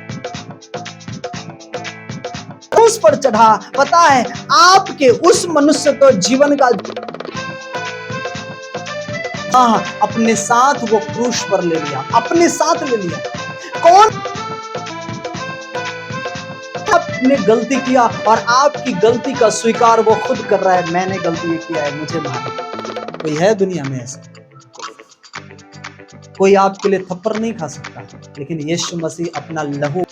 क्रूस पर चढ़ा, पता है आपके उस मनुष्य को जीवन का अपने साथ वो क्रूस पर ले लिया, अपने साथ ले लिया। कौन आपने गलती किया और आपकी गलती का स्वीकार वो खुद कर रहा है, मैंने गलती किया है, मुझे मानो। कोई है दुनिया में ऐसा? कोई आपके लिए थप्पड़ नहीं खा सकता, लेकिन यीशु मसीह अपना लहू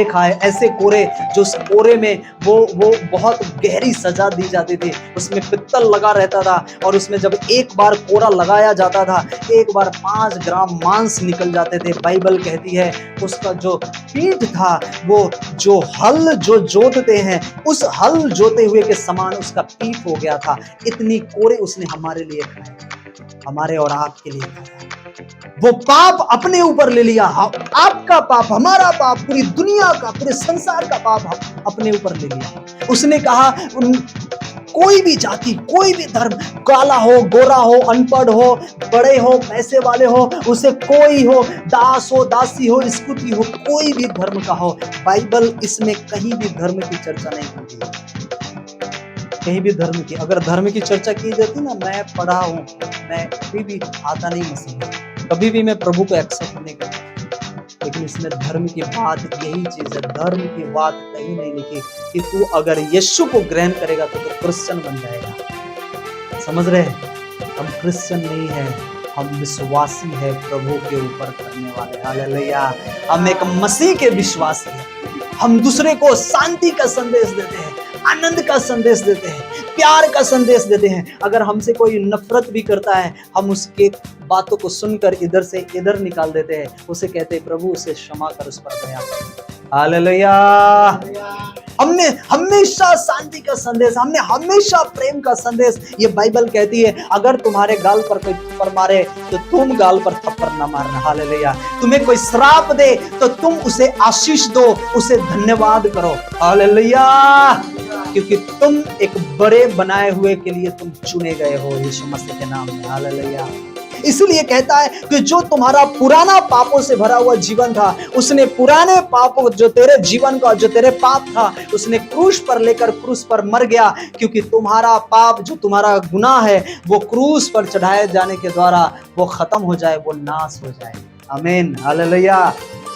खाए। ऐसे कोरे जो उस कोरे में वो बहुत गहरी सजा दी जाती थी, उसमें पित्तल लगा रहता था, और उसमें जब एक बार कोरा लगाया जाता था, एक बार 5 ग्राम मांस निकल जाते थे। बाइबल कहती है उसका जो पीठ था, वो जो हल जो जोतते हैं, उस हल जोते हुए के समान उसका पीठ हो गया था। इतनी कोरे उसने हमारे लिए खाए, हमारे और आपके लिए खाया। वो पाप अपने ऊपर ले लिया, आपका पाप, हमारा पाप, पूरी दुनिया का, पूरे संसार का पाप अपने ऊपर ले लिया। उसने कहा कोई भी जाति, कोई भी धर्म, काला हो, गोरा हो, अनपढ़ हो, बड़े हो, पैसे वाले हो, उसे कोई हो, दास हो, दासी हो, स्कूती हो, कोई भी धर्म का हो, बाइबल इसमें कहीं भी धर्म की चर्चा नहीं होती है, कहीं भी धर्म की। अगर धर्म की चर्चा की जाती ना, मैं पढ़ा हूं, मैं कभी भी आता नहीं मसीह, कभी भी मैं प्रभु को एक्सेप्ट नहीं करता, लेकिन इसमें धर्म की बात यही चीज है। धर्म की बात कहीं नहीं लिखी कि तू अगर यीशु को ग्रहण करेगा तो तू क्रिश्चियन बन जाएगा। समझ रहे? हम क्रिश्चियन नहीं है, हम विश्वासी है प्रभु के ऊपर करने वाले, हालेलुया। हम एक मसीह के विश्वासी हैं। हम दूसरे को शांति का संदेश देते हैं, आनंद का संदेश देते हैं, प्यार का संदेश देते हैं। अगर हमसे कोई नफरत भी करता है, हम उसके बातों को सुनकर इधर से इधर निकाल देते हैं, उसे कहते हैं प्रभु उसे क्षमा कर, उस पर दया कर, हालेलुया। हमने हमेशा शांति का संदेश, हमने हमेशा प्रेम का संदेश। ये बाइबल कहती है अगर तुम्हारे गाल पर कोई थप्पड़ मारे तो तुम गाल पर थप्पड़ ना मारना, हालेलुया। तुम्हें कोई श्राप दे तो तुम उसे आशीष दो, उसे धन्यवाद करो, हालेलुया, क्योंकि तुम एक बड़े बनाए हुए के लिए तुम चुने गए हो यीशु मसीह के नाम में, हालेलुया। इसलिए कहता है कि जो तुम्हारा पुराना पापों से भरा हुआ जीवन था, उसने पुराने पापों, जो तेरे जीवन का, जो तेरे पाप था, उसने क्रूस पर लेकर क्रूस पर मर गया, क्योंकि तुम्हारा पाप, जो तुम्हारा गुनाह है, वो क्रूस पर चढ़ाए जाने के द्वारा वो खत्म हो जाए, वो नाश हो जाए, आमीन, हालेलुया।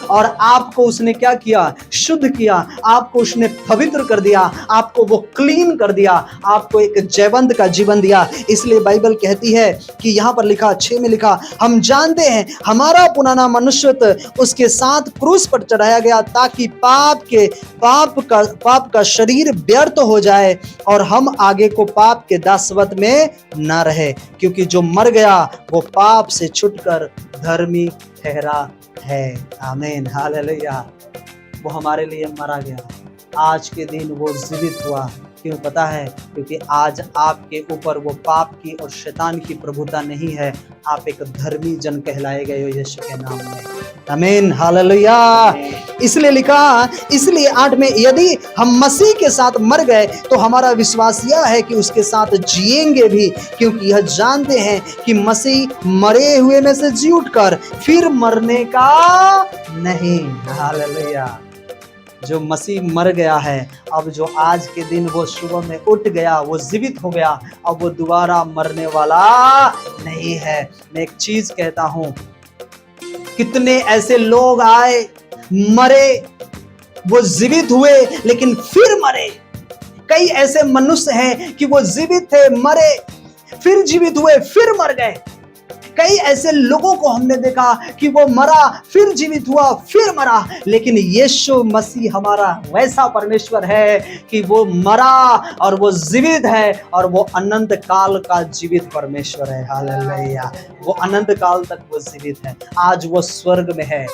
और आपको उसने क्या किया? शुद्ध किया, आपको उसने पवित्र कर दिया, आपको वो क्लीन कर दिया, आपको एक जयवंत का जीवन दिया। इसलिए बाइबल कहती है कि यहाँ पर लिखा 6 में लिखा, हम जानते हैं हमारा पुराना मनुष्यत्व उसके साथ क्रूस पर चढ़ाया गया, ताकि पाप का शरीर व्यर्थ हो जाए और हम आगे को पाप के दासवत में न रहे, क्योंकि जो मर गया वो पाप से छुटकर धर्मी ठहरा है, आमीन, हालेलुया। वो हमारे लिए मारा गया, आज के दिन वो जीवित हुआ। क्यों पता है? क्योंकि आज आपके ऊपर वो पाप की और शैतान की प्रभुता नहीं है। आप एक धर्मी जन कहलाए गए हो यीशु के नाम में, आमीन, हालेलुया। इसलिए लिखा, इसलिए 8 में, यदि हम मसीह के साथ मर गए तो हमारा विश्वास यह है कि उसके साथ जिएंगे भी, क्योंकि यह जानते हैं कि मसीह मरे हुए में से जी उठकर फिर मरने का नहीं, हालेलुया। जो मसीह मर गया है, अब जो आज के दिन वो सुबह में उठ गया, वो जीवित हो गया, अब वो दोबारा मरने वाला नहीं है। मैं एक चीज कहता हूं, कितने ऐसे लोग आए, मरे, वो जीवित हुए लेकिन फिर मरे। कई ऐसे मनुष्य हैं कि वो जीवित थे, मरे, फिर जीवित हुए, फिर मर गए। कई ऐसे लोगों को हमने देखा कि वो मरा, फिर जीवित हुआ, फिर मरा, लेकिन यीशु मसीह हमारा वैसा परमेश्वर है कि वो मरा और वो जीवित है, और वो अनंत काल का जीवित परमेश्वर है, हालेलुया। वो अनंत काल तक वो जीवित है। आज वो स्वर्ग में है,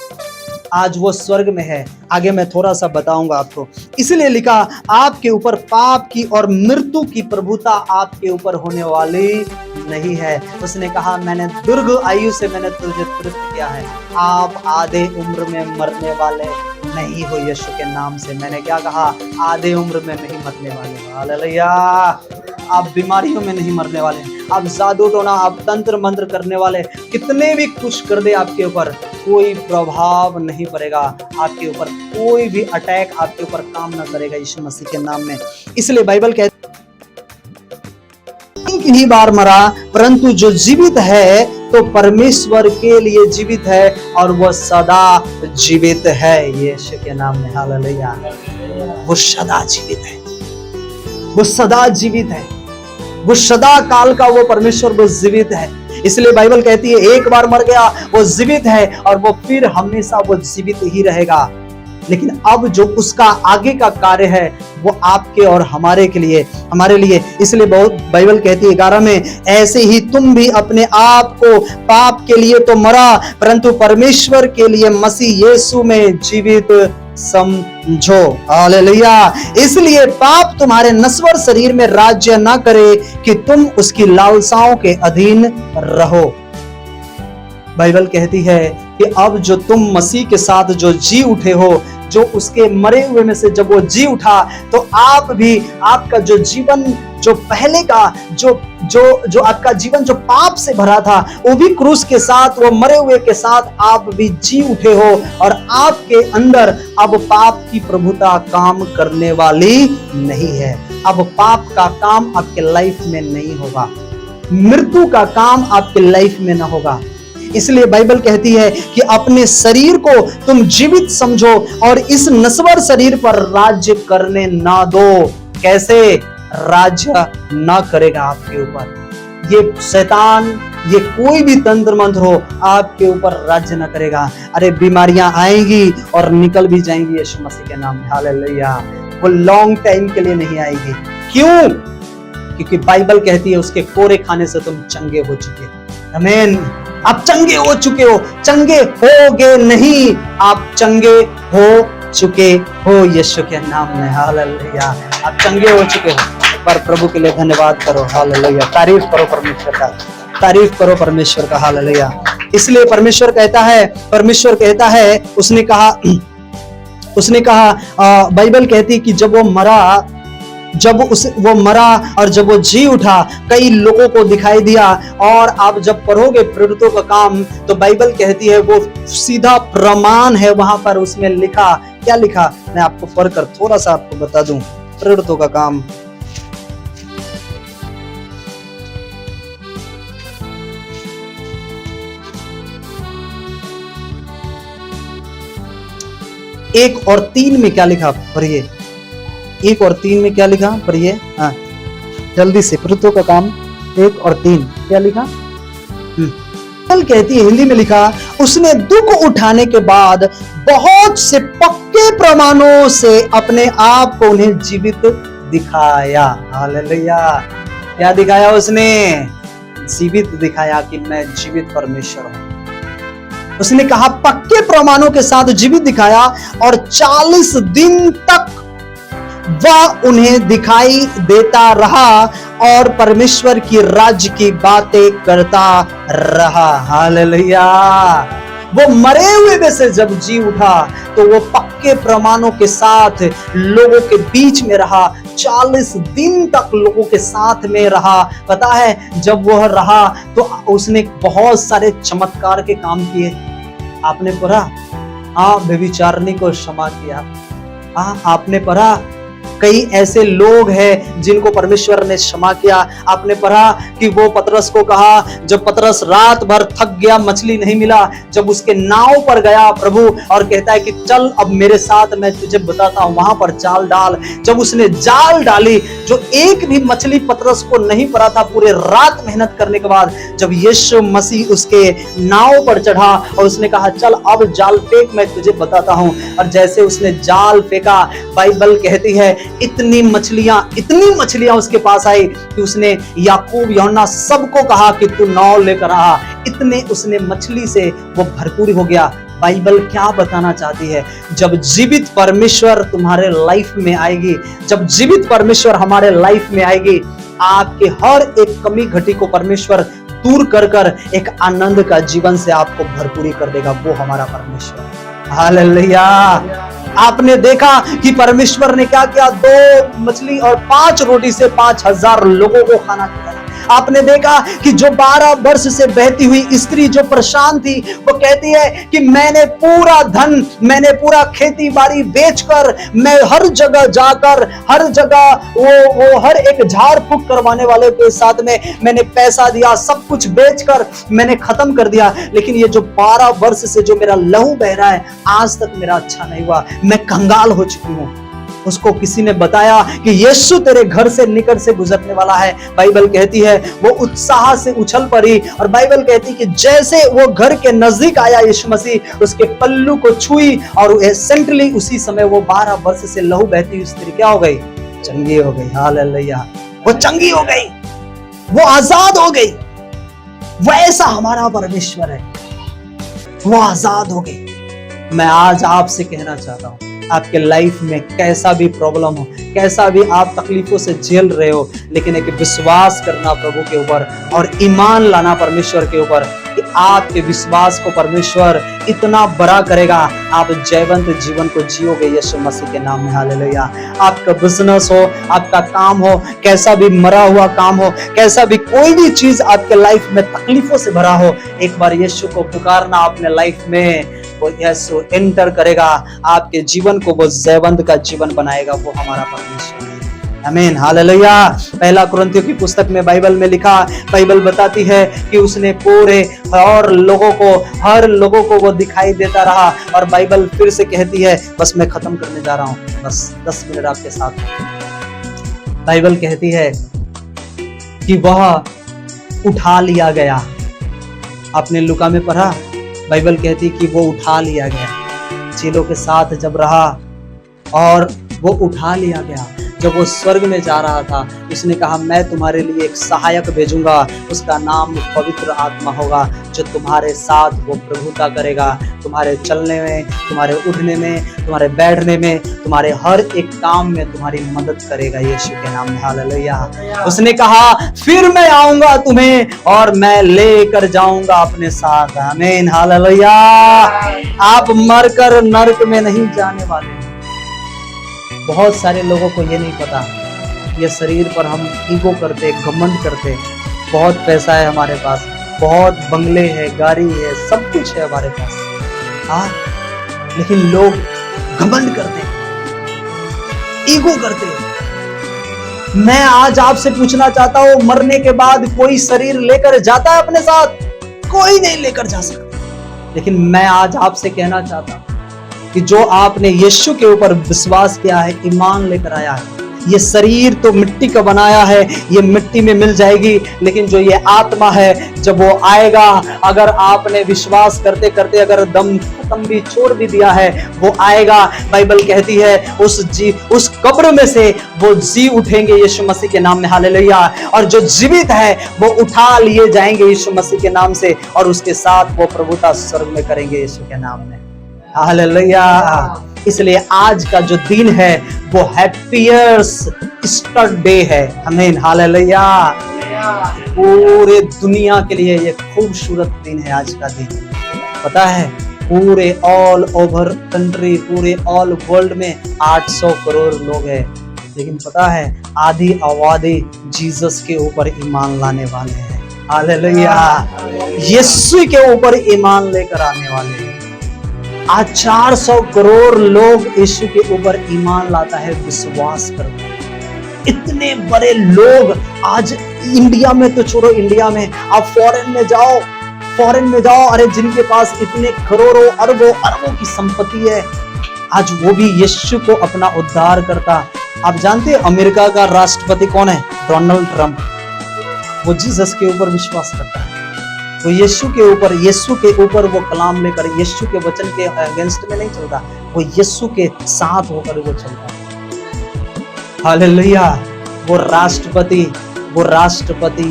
आज वो स्वर्ग में है। आगे मैं थोड़ा सा बताऊंगा आपको। इसलिए लिखा, आपके ऊपर पाप की और मृत्यु की प्रभुता आपके ऊपर होने वाली नहीं है। उसने कहा, मैंने दीर्घ आयु से मैंने तुझे तृप्त किया है, आप आधे उम्र में मरने वाले नहीं हो यीशु के नाम से। मैंने क्या कहा? आधे उम्र में नहीं मरने वाले। हालेलुया। आप बीमारियों में नहीं मरने वाले, आप जादू टोना, आप तंत्र मंत्र करने वाले कितने भी कुछ कर दे आपके ऊपर, कोई प्रभाव नहीं पड़ेगा आपके ऊपर, कोई भी अटैक आपके ऊपर काम ना करेगा यीशु मसीह के नाम में। इसलिए बाइबल कहती एक ही बार मरा, परंतु जो जीवित है तो परमेश्वर के लिए जीवित है और वह सदा जीवित है यीशु के नाम में। हालेलुया। वो सदा जीवित है, वो सदा जीवित है, वो सदा काल का वो परमेश्वर वो जीवित है। इसलिए बाइबल कहती है, एक बार मर गया वो जीवित है और वो फिर हमेशा वो जीवित ही रहेगा। लेकिन अब जो उसका आगे का कार्य है वो आपके और हमारे लिए। इसलिए बहुत बाइबल कहती है 11 में, ऐसे ही तुम भी अपने आप को पाप के लिए तो मरा, परंतु परमेश्वर के लिए मसीह यीशु में जीवित समझो। हालेलुया। इसलिए पाप तुम्हारे नश्वर शरीर में राज्य ना करे कि तुम उसकी लालसाओं के अधीन रहो। बाइबल कहती है कि अब जो तुम मसीह के साथ जो जी उठे हो, जो उसके मरे हुए में से जब वो जी उठा, तो आप भी, आपका जो जीवन जो पहले का जो आपका जीवन जो पाप से भरा था, वो भी क्रूस के साथ, वो मरे हुए के साथ आप भी जी उठे हो और आपके अंदर अब पाप की प्रभुता काम करने वाली नहीं है। अब पाप का काम आपके लाइफ में नहीं होगा, मृत्यु का काम आपके लाइफ में ना होगा। इसलिए बाइबल कहती है कि अपने शरीर को तुम जीवित समझो और इस नश्वर शरीर पर राज्य करने ना दो। कैसे राज्य ना करेगा आपके ऊपर? ये शैतान, ये कोई भी तंत्र मंत्र हो, आपके ऊपर राज्य ना करेगा। अरे बीमारियां आएंगी और निकल भी जाएंगी यीशु मसीह के नाम में। हालेलुया। वो लॉन्ग टाइम के लिए नहीं आएगी। क्यों? क्योंकि बाइबल कहती है उसके कोरे खाने से तुम चंगे हो चुके। आमीन। आप चंगे हो चुके हो, चंगे होगे नहीं, आप चंगे हो चुके हो यीशु के नाम में। हालेलुया। आप चंगे हो चुके हो। पर प्रभु के लिए धन्यवाद करो। हालेलुया। तारीफ करो परमेश्वर का, तारीफ करो परमेश्वर का। हालेलुया। इसलिए परमेश्वर कहता है, उसने कहा बाइबल कहती है कि जब वो मरा और जब वो जी उठा, कई लोगों को दिखाई दिया। और आप जब पढ़ोगे प्रेरितों का काम, तो बाइबल कहती है वो सीधा प्रमाण है। वहां पर उसमें लिखा, क्या लिखा, मैं आपको पढ़कर थोड़ा सा आपको बता दूं। प्रेरितों का काम 1 और 3 में क्या लिखा, पढ़िए। 1 और 3 में क्या लिखा, पढ़िए। हाँ, जल्दी से। प्रेरितों का काम 1 और 3 क्या लिखा? कहती है, हिंदी में लिखा, उसने दुख उठाने के बाद बहुत से पक्के प्रमाणों से अपने आप को उन्हें जीवित दिखाया। हालेलुया। क्या दिखाया उसने? जीवित दिखाया कि मैं जीवित परमेश्वर हूं। उसने कहा पक्के प्रमाणों के साथ जीवित दिखाया और 40 दिन तक वह उन्हें दिखाई देता रहा और परमेश्वर की राज्य की बातें करता रहा। हालेलुया। वो मरे हुए में से जब जी उठा तो वो पक्के प्रमाणों के साथ लोगों के बीच में रहा। 40 दिन तक लोगों के साथ में रहा। पता है, जब वह रहा तो उसने बहुत सारे चमत्कार के काम किए। आपने पढ़ा? हाँ, व्यभिचारिणी को क्षमा किया। हाँ, आपने पढ़ा? कई ऐसे लोग हैं जिनको परमेश्वर ने क्षमा किया। आपने पढ़ा कि वो पतरस को कहा, जब पतरस रात भर थक गया, मछली नहीं मिला, जब उसके नाव पर गया प्रभु और कहता है कि चल अब मेरे साथ, मैं तुझे बताता हूं, वहां पर जाल डाल। जब उसने जाल डाली, जो एक भी मछली पतरस को नहीं पड़ा था, पूरे रात मेहनत करने के बाद जब यीशु मसीह उसके नाव पर चढ़ा और उसने कहा चल अब जाल फेंक, मैं तुझे बताता हूं। और जैसे उसने जाल फेंका, बाइबल कहती है इतनी मछलियां उसके पास आई कि उसने याकूब, यूहन्ना सबको कहा कि तू नाव लेकर आ। इतने उसने मछली से वो भरपूर हो गया। बाइबल क्या बताना चाहती है? जब जीवित परमेश्वर तुम्हारे लाइफ में आएगी, जब जीवित परमेश्वर हमारे लाइफ में आएगी, आपके हर एक कमी घटी को परमेश्वर दूर कर कर एक आनंद का जीवन से आपको भरपूरी कर देगा। वो हमारा परमेश्वर। हालेलुया। आपने देखा कि परमेश्वर ने क्या किया? 2 मछली और 5 रोटी से 5000 लोगों को खाना खिलाया। आपने देखा कि जो 12 वर्ष से बहती हुई स्त्री जो परेशान थी, वो कहती है कि मैंने पूरा धन, मैंने पूरा खेती बाड़ी बेचकर, मैं हर जगह जाकर, हर जगह वो हर एक झाड़ फूक करवाने वाले के साथ में मैंने पैसा दिया, सब कुछ बेचकर मैंने खत्म कर दिया, लेकिन ये जो 12 वर्ष से जो मेरा लहू बह रहा है, आज तक मेरा अच्छा नहीं हुआ, मैं कंगाल हो चुकी हूं। उसको किसी ने बताया कि यीशु तेरे घर से निकट से गुजरने वाला है। बाइबल कहती है वो उत्साह से उछल पड़ी, और बाइबल कहती है कि जैसे वो घर के नजदीक आया यीशु मसीह, उसके पल्लू को छुई, और एसेंटली उसी समय वो 12 वर्ष से लहू बहती हुई स्त्री क्या हो गई? चंगी हो गई। हालेलुया। वो चंगी हो गई, वो आजाद हो गई। वैसा हमारा परमेश्वर है, वो आजाद हो गई। मैं आज आपसे कहना चाहता हूं, आपके लाइफ में कैसा भी प्रॉब्लम हो, कैसा भी आप तकलीफों से झेल रहे हो, लेकिन एक विश्वास करना प्रभु के ऊपर और ईमान लाना परमेश्वर के ऊपर कि आपके विश्वास को परमेश्वर इतना बड़ा करेगा, आप जयवंत जीवन को जियोगे यीशु मसीह के नाम में। हालेलुया। आपका बिजनेस हो, आपका काम हो, कैसा भी मरा हुआ काम हो, कैसा भी कोई भी चीज आपके लाइफ में तकलीफों से भरा हो, एक बार यीशु को पुकारना अपने लाइफ में, वो यीशु एंटर करेगा आपके जीवन को, वो जयवंत का जीवन बनाएगा। वो हमारा परमेश्वर है। आमीन। हालेलुया। 1 कुरिन्थियों की पुस्तक में बाइबल में लिखा, बाइबल बताती है कि उसने पूरे और लोगों को, हर लोगों को वो दिखाई देता रहा। और बाइबल फिर से कहती है, बस मैं खत्म करने जा रहा हूं, बस 10 मिनट आपके साथ। बाइबल कहती है कि वह उठा लिया गया। आपने लूका में पढ़ा, बाइबल कहती कि वो उठा लिया गया, चेलों के साथ जब रहा और वो उठा लिया गया। जब वो स्वर्ग में जा रहा था, उसने कहा मैं तुम्हारे लिए एक सहायक भेजूंगा, उसका नाम पवित्र आत्मा होगा, जो तुम्हारे साथ वो प्रभुता करेगा, तुम्हारे चलने में, तुम्हारे उठने में, तुम्हारे बैठने में, तुम्हारे हर एक काम में तुम्हारी मदद करेगा यीशु के नाम में। हालेलुया। उसने कहा फिर मैं आऊंगा तुम्हें और मैं लेकर जाऊंगा अपने साथ। आमीन। हालेलुया। आप मरकर नरक में नहीं जाने वाले। बहुत सारे लोगों को ये नहीं पता, ये शरीर पर हम ईगो करते, घमंड करते, बहुत पैसा है हमारे पास, बहुत बंगले है, गाड़ी है, सब कुछ है हमारे पास, हाँ, लेकिन लोग घमंड करते, ईगो करते। मैं आज आपसे पूछना चाहता हूं, मरने के बाद कोई शरीर लेकर जाता है अपने साथ? कोई नहीं लेकर जा सकता। लेकिन मैं आज आपसे कहना चाहता हूं कि जो आपने यीशु के ऊपर विश्वास किया है, ईमान लेकर आया है, ये शरीर तो मिट्टी का बनाया है, ये मिट्टी में मिल जाएगी, लेकिन जो ये आत्मा है, जब वो आएगा, अगर आपने विश्वास करते करते अगर दम खत्म भी छोड़ भी दिया है, वो आएगा। बाइबल कहती है उस कब्र में से वो जी उठेंगे यीशु मसीह के नाम में। हालेलुया। और जो जीवित है वो उठा लिए जाएंगे यीशु मसीह के नाम से, और उसके साथ वो प्रभुता स्वर्ग में करेंगे यीशु के नाम में। हालेलुया। इसलिए आज का जो दिन है वो हैप्पीएस्ट ईस्टर डे है। आमीन। हालेलुया। पूरे दुनिया के लिए ये खूबसूरत दिन है आज का दिन। पता है, पूरे ऑल ओवर कंट्री, पूरे ऑल वर्ल्ड में 800 करोड़ लोग हैं, लेकिन पता है आधी आबादी जीसस के ऊपर ईमान लाने वाले हैं। हालेलुया। यीशु के ऊपर ईमान लेकर आने वाले हैं। आज 400 करोड़ लोग यीशु के ऊपर ईमान लाता है, विश्वास करता है। इतने बड़े लोग आज इंडिया में तो छोड़ो, इंडिया में आप फॉरेन में जाओ, अरे जिनके पास इतने करोड़ों अरबों की संपत्ति है, आज वो भी यीशु को अपना उद्धार करता। आप जानते हैं अमेरिका का राष्ट्रपति कौन है? Donald Trump. वो जीसस के ऊपर विश्वास करता है, वो यीशु के ऊपर वो कलाम लेकर, यीशु के वचन के अगेंस्ट में नहीं चलता, वो यीशु के साथ होकर वो चलता है। हालेलुया। वो राष्ट्रपति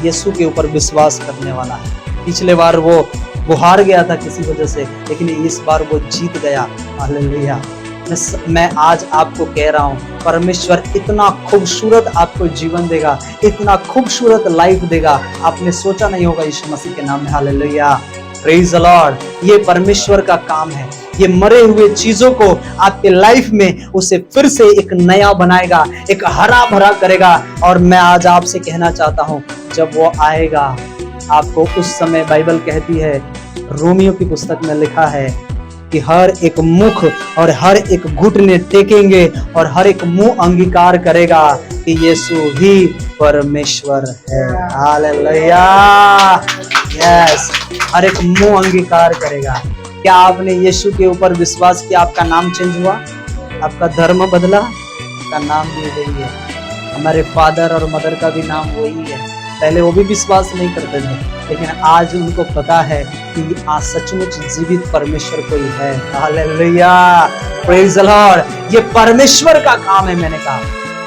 यीशु के ऊपर विश्वास करने वाला है। पिछले बार वो वो हार गया था किसी वजह से, लेकिन इस बार वो जीत गया। हालेलुया। मैं आज आपको कह रहा हूँ, परमेश्वर इतना खूबसूरत आपको जीवन देगा, इतना खूबसूरत लाइफ देगा, आपने सोचा नहीं होगा यीशु मसीह के नाम में। Hallelujah, praise the Lord. ये परमेश्वर का काम है, ये मरे हुए चीजों को आपके लाइफ में उसे फिर से एक नया बनाएगा, एक हरा भरा करेगा। और मैं आज आपसे कहना चाहता हूँ, जब वो आएगा आपको उस समय, बाइबल कहती है, रोमियो की पुस्तक में लिखा है कि हर एक मुख और हर एक घुटने टेकेंगे और हर एक मुंह अंगीकार करेगा कि यीशु ही परमेश्वर है। हालेलुया, यस, हर एक मुंह अंगीकार करेगा। क्या आपने यीशु के ऊपर विश्वास किया? आपका नाम चेंज हुआ, आपका धर्म बदला, आपका नाम भी वही है। हमारे फादर और मदर का भी नाम वही है। पहले वो भी विश्वास नहीं करते थे, लेकिन आज उनको पता है कि आज सचमुच जीवित परमेश्वर कोई है। Hallelujah, praise the Lord. ये परमेश्वर का काम है, मैंने कहा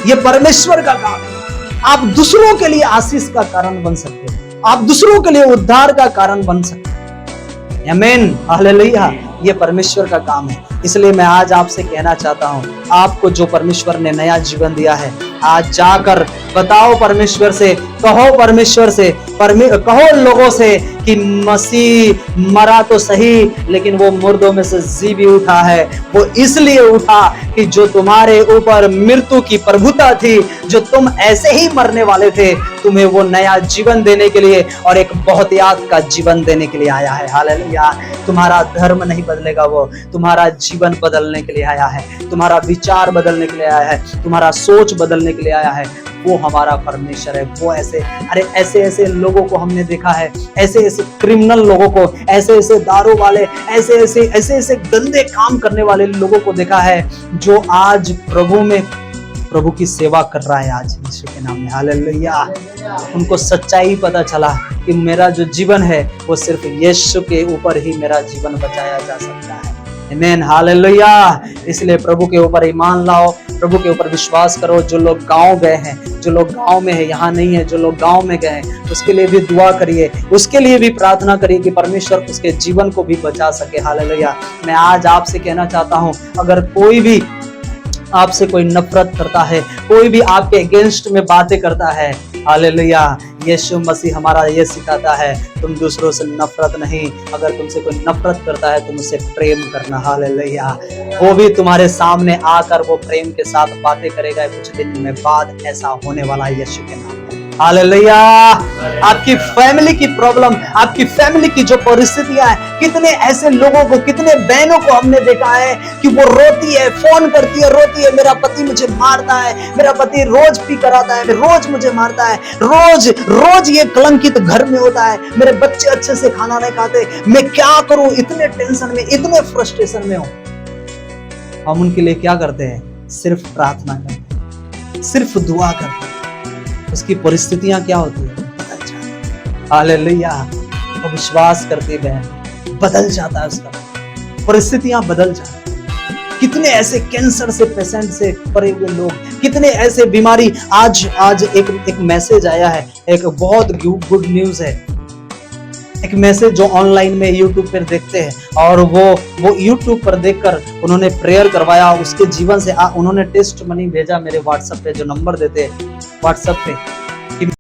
ये परमेश्वर का काम है। आप दूसरों के लिए आशीष का कारण बन सकते हैं, आप दूसरों के लिए उद्धार का कारण बन सकते हैं। आमीन, हालेलुया। ये परमेश्वर का काम है। इसलिए मैं आज आपसे कहना चाहता हूँ, आपको जो परमेश्वर ने नया जीवन दिया है, आज जाकर बताओ परमेश्वर से, कहो परमेश्वर से, कहो लोगों से कि मसीह मरा तो सही, लेकिन वो मुर्दों में से जी भी उठा है। वो इसलिए उठा कि जो तुम्हारे ऊपर मृत्यु की प्रभुता थी, जो तुम ऐसे ही मरने वाले थे, तुम्हें वो नया जीवन देने के लिए और एक बहुत याद का जीवन देने के लिए आया है। हालेलुया। तुम्हारा धर्म नहीं बदलेगा, वो तुम्हारा जीवन बदलने के लिए आया है, तुम्हारा विचार बदलने के लिए आया है, तुम्हारा सोच बदलने के लिए आया है। वो हमारा परमेश्वर है। वो ऐसे ऐसे लोगों को हमने देखा है, ऐसे ऐसे क्रिमिनल लोगों को, ऐसे ऐसे दारू वाले, ऐसे ऐसे गंदे काम करने वाले लोगों को देखा है, जो आज प्रभु की सेवा कर रहा है आज यीशु के नाम में। हालेलुया। उनको सच्चाई पता चला कि मेरा जो जीवन है वो सिर्फ यीशु के ऊपर ही मेरा जीवन बचाया जा सकता है। आमीन, हालेलुया। इसलिए प्रभु के ऊपर ईमान लाओ, प्रभु के ऊपर विश्वास करो। जो लोग गांव गए हैं, जो लोग गांव में है, यहाँ नहीं है, जो लोग गांव में गए हैं, उसके लिए भी दुआ करिए, उसके लिए भी प्रार्थना करिए कि परमेश्वर उसके जीवन को भी बचा सके। हालेलुया। मैं आज आपसे कहना चाहता हूँ, अगर कोई भी आपसे कोई नफरत करता है, कोई भी आपके अगेंस्ट में बातें करता है, हालेलुया, यीशु मसीह हमारा ये सिखाता है, तुम दूसरों से नफरत नहीं, अगर तुमसे कोई नफरत करता है तुम उससे प्रेम करना। हालेलुया। वो भी तुम्हारे सामने आकर वो प्रेम के साथ बातें करेगा। कुछ दिन में बाद ऐसा होने वाला है यीशु के नाम में। हालेलुया। आपकी फैमिली की प्रॉब्लम, आपकी फैमिली की जो परिस्थितियां हैं, कितने ऐसे लोगों को, कितने बहनों को हमने देखा है कि वो रोती है, फोन करती है, रोती है, मेरा पति मुझे मारता है, मेरा पति रोज पी कर आता है, रोज मुझे मारता है, रोज ये कलंकित घर में होता है, मेरे बच्चे अच्छे से खाना नहीं खाते, मैं क्या करूं, इतने टेंशन में, इतने फ्रस्ट्रेशन में हूं। हम उनके लिए क्या करते हैं? सिर्फ प्रार्थना करते हैं, सिर्फ दुआ करते हैं। उसकी परिस्थितियां क्या होती है? बदल जाती है। हालेलुया। वो विश्वास करती बहन, बदल जाता है उसका, परिस्थितियां बदल जाती है। कितने ऐसे कैंसर से पेशेंट से परे हुए लोग, कितने ऐसे बीमारी। आज एक मैसेज आया है, एक बहुत गुड न्यूज है, एक मैसेज जो ऑनलाइन में यूट्यूब पर देखते हैं, और वो यूट्यूब पर देखकर उन्होंने प्रेयर करवाया, उसके जीवन से उन्होंने टेस्ट मनी भेजा मेरे व्हाट्सएप पे, जो नंबर देते हैं व्हाट्सएप पे,